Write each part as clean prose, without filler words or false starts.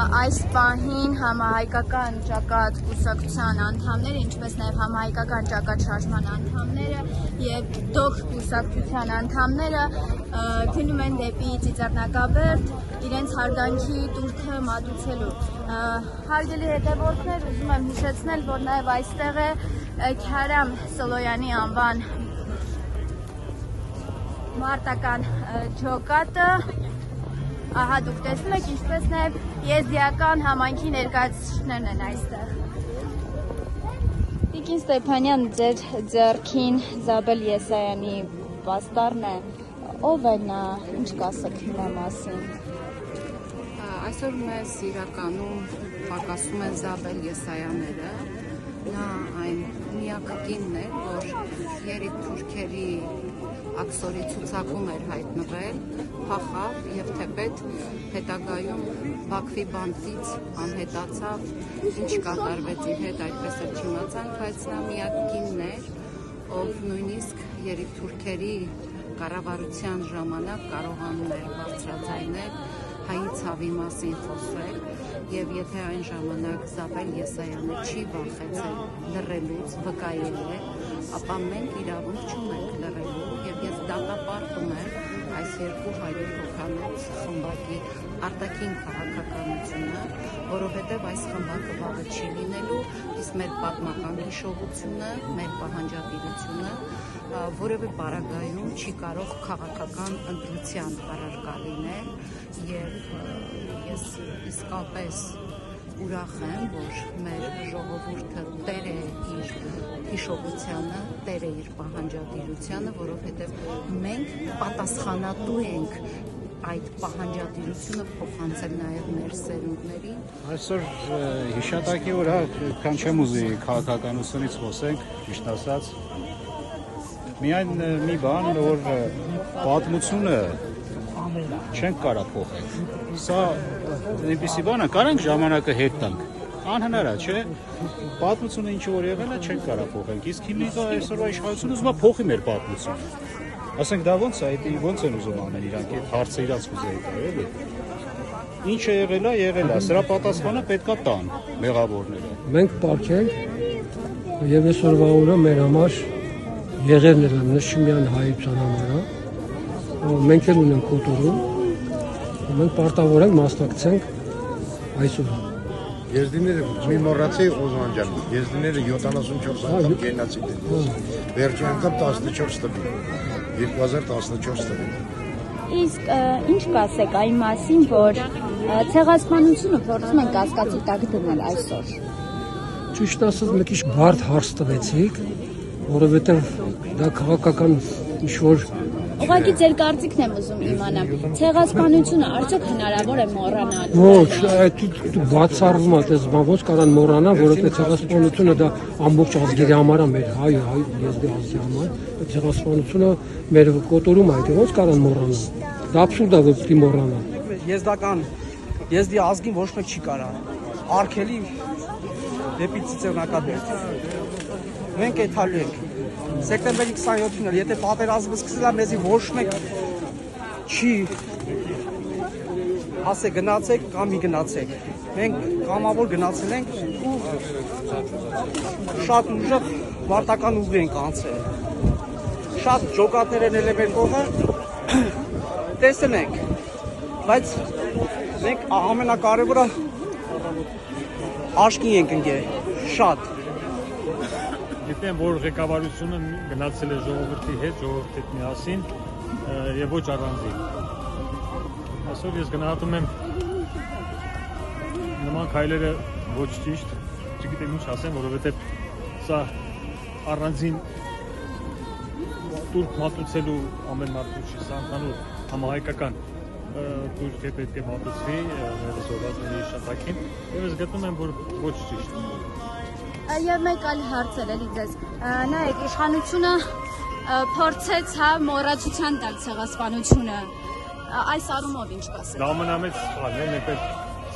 այս պահին համահայկական ճակատ կուսակցության անդամները, ինչպես նաև համահայկական ճակատ շարժման անդամները և դոկ կուսակցության անդամները գնում են դեպի Ծիծեռնակաբերդ իրենց հարգանքի տուրքը մատուցելու։ Հարգելի հետևորդներ, ուզում եմ հիշեցնել, որ նաև այստեղ է Քարամ Սոլոյանի անվան մարտական ջոկատը, ահա դուք տեսնում եք, ինչպես նաև եզդիական համայնքի ներկայացուցիչներն են այստեղ։ Տիկին Ստեփանյան, ձեր ձեռքին Զաբել Եսայանի պաստառն է, ով է նա, ինչ կասեք նրա մասին։ Այսօր մեզ իրականում պակասում են Զաբել Եսայանները, նա այն միակ կինն է, որ երեք թուրքերի աքսորի ցուցակում էր հայտնվել, փախավ և թեպետ հետագայում Բաքվի բանտից անհետացավ, ինչ կատարվեց իր հետ այդպես էլ չիմացանք, բայց նա միակ կինն էր, ով նույնիսկ երեք թուրքերի կառավարության ժամանակ կարողանում էր բարձրաձայնել հայի ցավի մասին խոսել, և եթե այն ժամանակ Զաբել Եսայանը չի վախեցել լռելուց, վկայել է, ապա մենք իրավունք չունենք լռելու, և ես դատապարտում եմ այս 200 հոգանոց խմբակի արտաքին քաղաքականությունը, որովհետև այս խմբակը վաղը չի լինելու, իսկ մեր պատմական հիշողությունը, մեր պահանջատիրությունը որևէ պարագայում չի կարող քաղաքական ընտրության առարկա լինել, և ես իսկապես ուրախ եմ, որ մեր ժողովուրդը տեր է իր հիշողությանը, տեր է իր պահանջատիրությանը, որովհետև մենք պատասխանատու ենք այդ պահանջատիրությունը փոխանցել նաև մեր սերունդներին։ Այսօր հիշատակի վրա քան չեմ ուզի քաղաքականությունից խոսենք, ճիշտ ասած, միայն մի բան, որ պատմությունը չենք կարա փոխել։ Սա այնպիսի բան է, կարանք ժամանակը հետ տանք, անհնար է, չէ՞։ Պատմությունը ինչ որ եղել է, չենք կարա փոխենք, իսկ հիմիկա այսօրվա իշխանությունը ուզում է փոխի մեր պատմությունը։ Ասենք դա ոնց է, ոնց են ուզում անել իրանք, այդ հարցը իրանց կուզեի տալ, էլի։ Ինչը եղել է, սրա պատասխանը պետքա տան մեղավորները։ Մենք պարգենք եւ այսօրվա օրը մեր համար եղերն են նշիմյան հայության համար, մենք էլ ունենք կոտորում, մենք պարտավոր ենք մասնակցենք այսօր։ Եզդիները մի մոռացի Օզման ջան, եզդիները 74 անգամ գենոցիդ են, վերջին անգամ 14 տվին, 2014 տվին։ Իսկ ինչ կասեք այն մասին, որ ցեղասպանությունը փորձում են կասկածի տակ դնել այսօր։ Ճիշտ ասած, մի քիչ բարդ հարց տվեցիք, որովհետև դա քաղաքական ինչ-որ Ուղղակի ձեր կարծիքն եմ ուզում իմանամ, ցեղասպանությունը արդյոք հնարավոր է մոռանալ։ Ոչ, այդ բացառվում է, այդպես բան ոնց կարան մոռանալ, որովհետև ցեղասպանությունը դա ամբողջ ազգերի համար է, մեր հայ եզդի ազգի համար, ցեղասպանությունը մեր կոտորում է, այդ ոնց կարան մոռանալ։ Դա աբսուրդ է, որ պիտի մոռանալ։ Եզդական, եզդի ազգին ոչ մեկ չի կարա արգելի դեպի Ծիծեռնակաբերդ։ Մենք եթալու ենք։ Սեպտեմբերի 27-ին էլ, եթե պատերազմը սկսել է, մեզի ոչ մեկ չի ասե գնացեք կամ մի գնացեք։ Մենք կամավոր գնացել ենք ու շատ ուժեղ մարտական ուղի ենք անցել։ Շատ ջոկատներ են ելել մեր կողմը, տեսել ենք, բայց մենք ամենակարևորը աշկին ենք ընկել, շատ։ Գիտեմ, որ ղեկավարությունը գնացել է ժողովրդի հետ միասին եւ ոչ առանձին։ Այսօր ես գնահատում եմ նման քայլերը ոչ ճիշտ, չգիտեմ ինչ ասեմ, որովհետեւ սա առանձին տուրք մատուցելու ամեն մարդու չի, սա ընդհանուր համահայկական տուրք է պետք է մատուցվի մեր զորվածների հիշատակին, եւ ես գտնում եմ, որ ոչ ճիշտ։ Եվ մեկ այլ հարց էր էլի ձեզ, նայեք, իշխանությունը փորձեց մոռացության տալ ցեղասպանությունը, այս առումով ինչ կասեք։ Դա ամենամեծ սխալն է, մենք այդ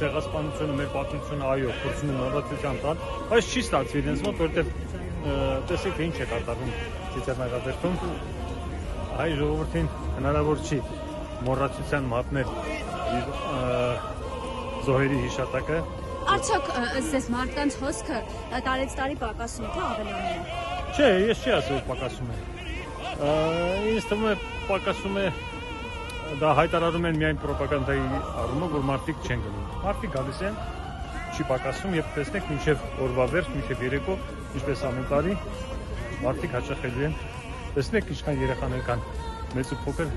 ցեղասպանությունը, մեր պատմությունը, այո, փորձում են մոռացության տալ, բայց չի ստացվի իրենց մոտ, որովհետև տեսեք թե ինչ է կատարվում Ծիծեռնակաբերդում, հայ ժողովրդին հնարավոր չի մոռացության մատնել իր զոհերի հիշատակը։ Արդյոք ըստ մարդկանց հոսքը տարեց տարի պակասում է, թե ավելանում է։ Չէ, ես չի ասում պակասում է։ Ինձ թվում է պակասում է, դա հայտարարում են միայն ռոպագանդայի առումով, որ մարդիկ չեն գնում։ Մարդիկ գալիս են, չի պակասում եւ տեսնեք մինչեւ օրվա վերջ, մինչեւ երեկո, ինչպես ամեն տարի, մարդիկ հաճախելու են։ Տեսնեք ինչքան երեխաներ կան, մեծ ու փոքր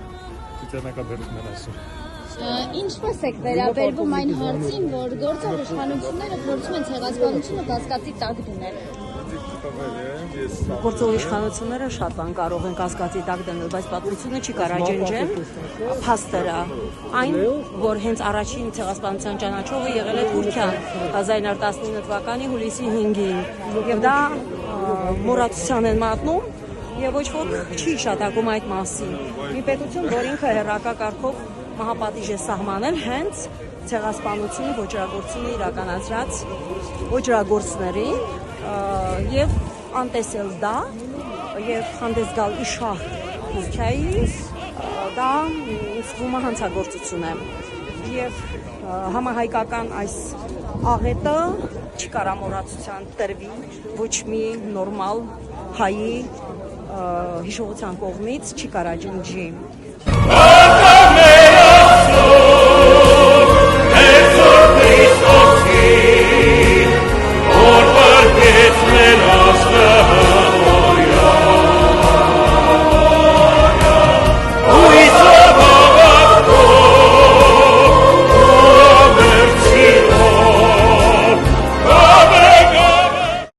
ծիծեռնակաբերություն են այսօր։ Ինչպես եք վերաբերվում այն հարցին, որ գործող իշխանությունները փորձում են ցեղասպանությունը կասկածի տակ դնել։ Գործող իշխանությունները շատ բան կարող են կասկածի տակ դնել, բայց պատմությունը չի կարող ջնջել փաստերը։ Այն, որ հենց առաջին ցեղասպանության ճանաչողը եղել է Թուրքիան 1919 թվականի հուլիսի 5-ին, եւ դա մոռացության են մատնում եւ ոչ ոք չի հիշատակում այդ մասին։ Մի պետություն, որ ինքը հերրակա կարգով մահապատիժ է սահմանել հենց ցեղասպանությունը ոճրագործությունը իրականացրած ոճրագործներին եւ անտեսել դա եւ հանդես գալ իշխող Թուրքիայի դա ինձ թվում է հանցագործություն է եւ համահայկական այս աղետը չի կարա մոռացության տրվի ոչ մի նորմալ հայի հիշողության կողմից չի կարա ջնջի